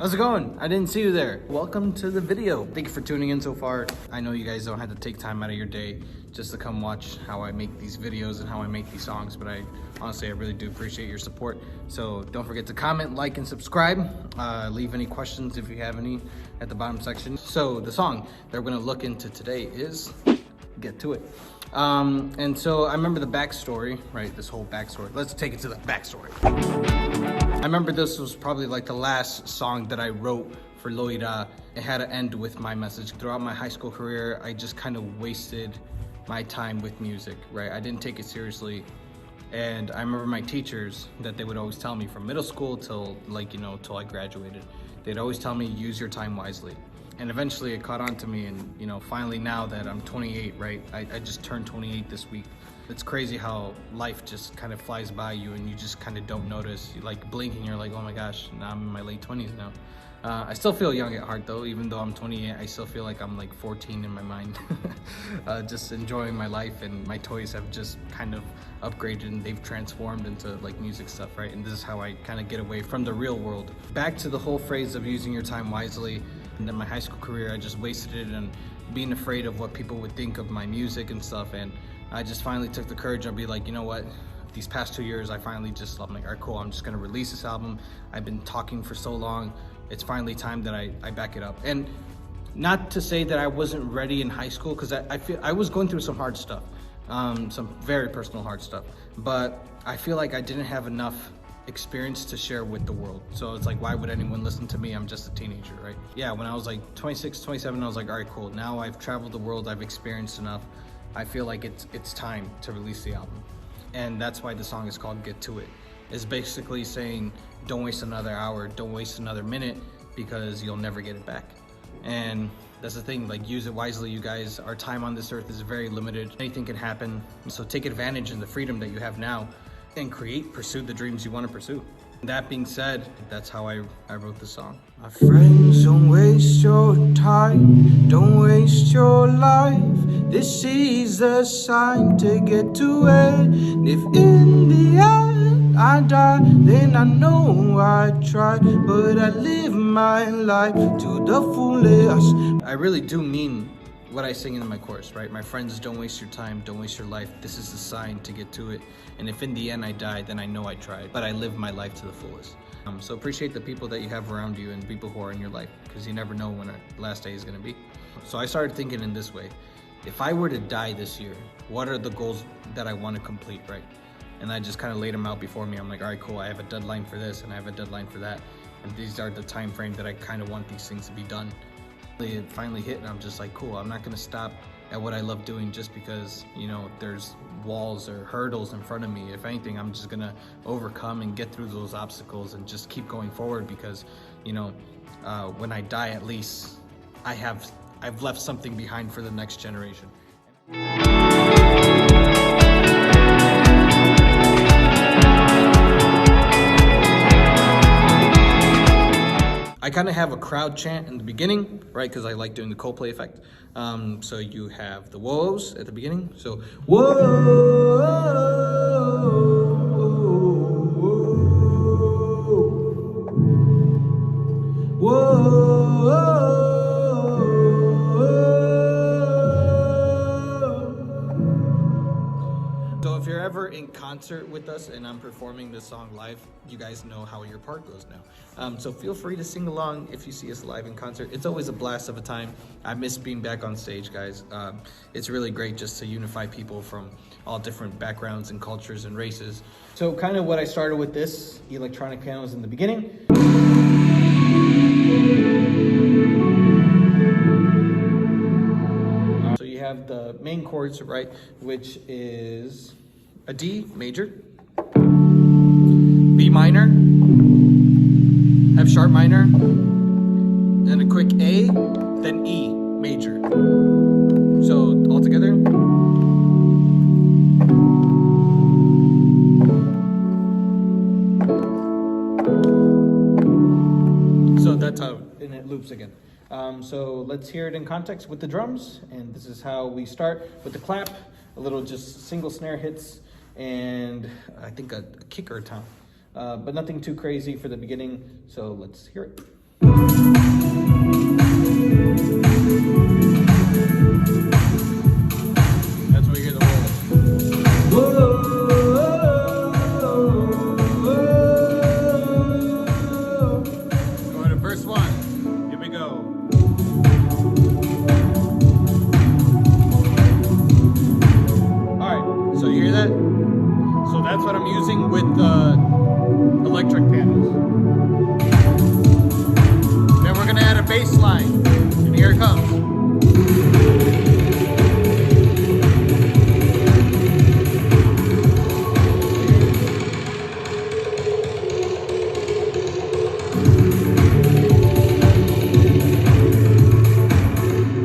How's it going? I didn't see you there. Welcome to the video. Thank you for tuning in so far. I know you guys don't have to take time out of your day just to come watch how I make these videos and how I make these songs, but I really do appreciate your support. So don't forget to comment, like, and subscribe. Leave any questions if you have any at the bottom section. So the song that we're gonna look into today is Get To It. And so I remember the backstory, right? This whole backstory. Let's take it to the backstory. I remember this was probably like the last song that I wrote for Loira. It had to end with my message. Throughout my high school career, I just kind of wasted my time with music, right? I didn't take it seriously. And I remember my teachers that they would always tell me from middle school till till I graduated. They'd always tell me, use your time wisely. And eventually it caught on to me, and finally now that I'm 28, right? I just turned 28 this week. It's crazy how life just kind of flies by you and you just kind of don't notice. You like blink and you're like, oh my gosh, now I'm in my late 20s now. I still feel young at heart though, even though I'm 28, I still feel like I'm like 14 in my mind. Just enjoying my life, and my toys have just kind of upgraded and they've transformed into like music stuff, right? And this is how I kind of get away from the real world. Back to the whole phrase of using your time wisely. And in my high school career, I just wasted it and being afraid of what people would think of my music and stuff. And I just finally took the courage and be like, you know what? These past 2 years, I'm like, all right, cool. I'm just gonna release this album. I've been talking for so long. It's finally time that I back it up. And not to say that I wasn't ready in high school, because I feel I was going through some hard stuff, some very personal hard stuff. But I feel like I didn't have enough experience to share with the world. So it's like, why would anyone listen to me? I'm just a teenager, right? Yeah, when I was like 26, 27, I was like, all right, cool. Now I've traveled the world, I've experienced enough. I feel like it's time to release the album. And that's why the song is called Get To It. It's basically saying, don't waste another hour, don't waste another minute, because you'll never get it back. And that's the thing, like, use it wisely, you guys. Our time on this earth is very limited. Anything can happen. So take advantage of the freedom that you have now and pursue the dreams you want to pursue. That being said, that's how I wrote the song. My friends, don't waste your time, don't waste your life. This is the sign to get to it. And if in the end I die, then I know I tried, but I live my life to the fullest. I really do mean what I sing in my chorus, right? My friends, don't waste your time, don't waste your life. This is the sign to get to it. And if in the end I die, then I know I tried, but I live my life to the fullest. So appreciate the people that you have around you and people who are in your life, because you never know when our last day is gonna be. So I started thinking in this way: if I were to die this year, what are the goals that I want to complete, right? And I just kind of laid them out before me. I'm like, all right, cool, I have a deadline for this and I have a deadline for that. And these are the time frame that I kind of want these things to be done. It finally hit, and I'm just like, cool, I'm not gonna stop at what I love doing just because there's walls or hurdles in front of me. If anything, I'm just gonna overcome and get through those obstacles and just keep going forward, because when I die, at least I've left something behind for the next generation. I kind of have a crowd chant in the beginning, right? Because I like doing the Coldplay effect. So you have the whoas at the beginning. So whoa, whoa. So if you're ever in concert with us and I'm performing this song live, you guys know how your part goes now. So feel free to sing along if you see us live in concert. It's always a blast of a time. I miss being back on stage, guys. It's really great just to unify people from all different backgrounds and cultures and races. So kind of what I started with this electronic pianos in the beginning. So you have the main chords, right, which is a D major, B minor, F sharp minor, then a quick A, then E major. So all together. So that's how, and it loops again. So let's hear it in context with the drums, and this is how we start with the clap, a little just single snare hits, and I think a kick or a tom, but nothing too crazy for the beginning, so let's hear it. That's where you hear the whoa. Going to verse 1. Here we go. Alright, so you hear that? So that's what I'm using with the electric pianos. Then we're gonna add a bass line, and here it comes.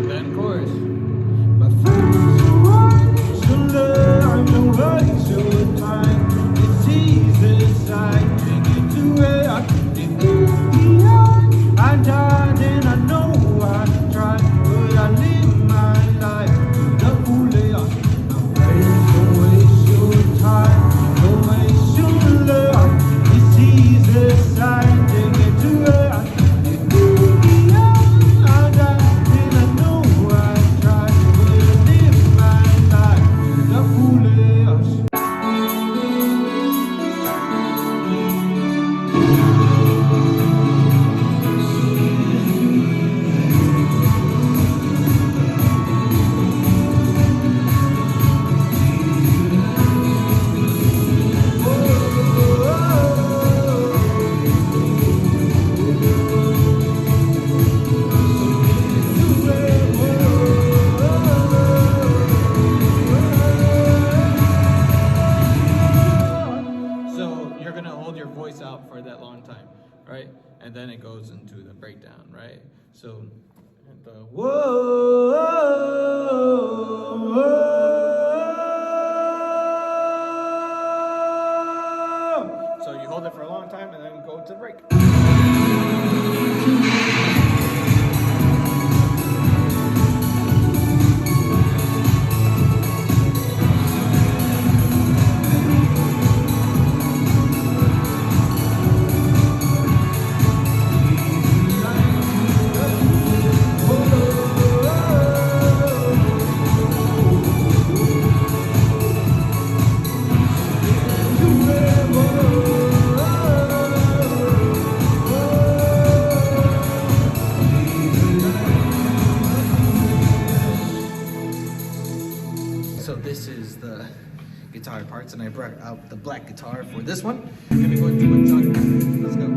Then chorus. My friends are right, so learn to waste your time. It's easy, I take it to where I can do. I died and I know I tried, but I live my life to the fullest. My friends, don't waste your time, don't waste your love. It's easy, I take it to where I can do. I died and I know I tried, but I live my life to the fullest. So you're gonna hold your voice out for that long time, right? And then it goes into the breakdown, right? So the whoa. So you hold it for a long time and then go to the break. So this is the guitar parts, and I brought out the black guitar for this one. We're gonna go into one song. Let's go.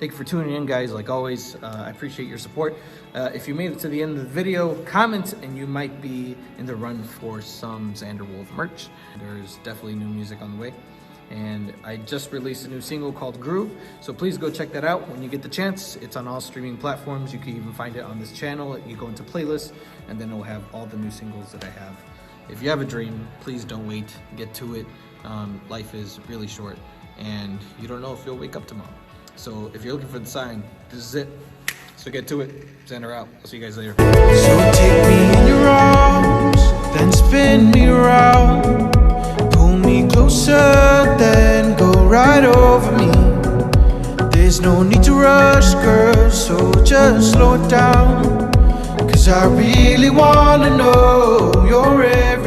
Thank you for tuning in, guys. Like always, I appreciate your support. If you made it to the end of the video, comment and you might be in the run for some Xander merch. There's definitely new music on the way. And I just released a new single called Groove, so please go check that out when you get the chance. It's on all streaming platforms. You can even find it on this channel. You go into playlists, and then it'll have all the new singles that I have. If you have a dream, please don't wait. Get to it. Life is really short, and you don't know if you'll wake up tomorrow. So if you're looking for the sign, this is it. So get to it. Xander out. I'll see you guys later. So take me in your arms, then spin me around. Pull me closer, then go right over me. There's no need to rush, girl, so just slow it down. 'Cause I really wanna know you're everything.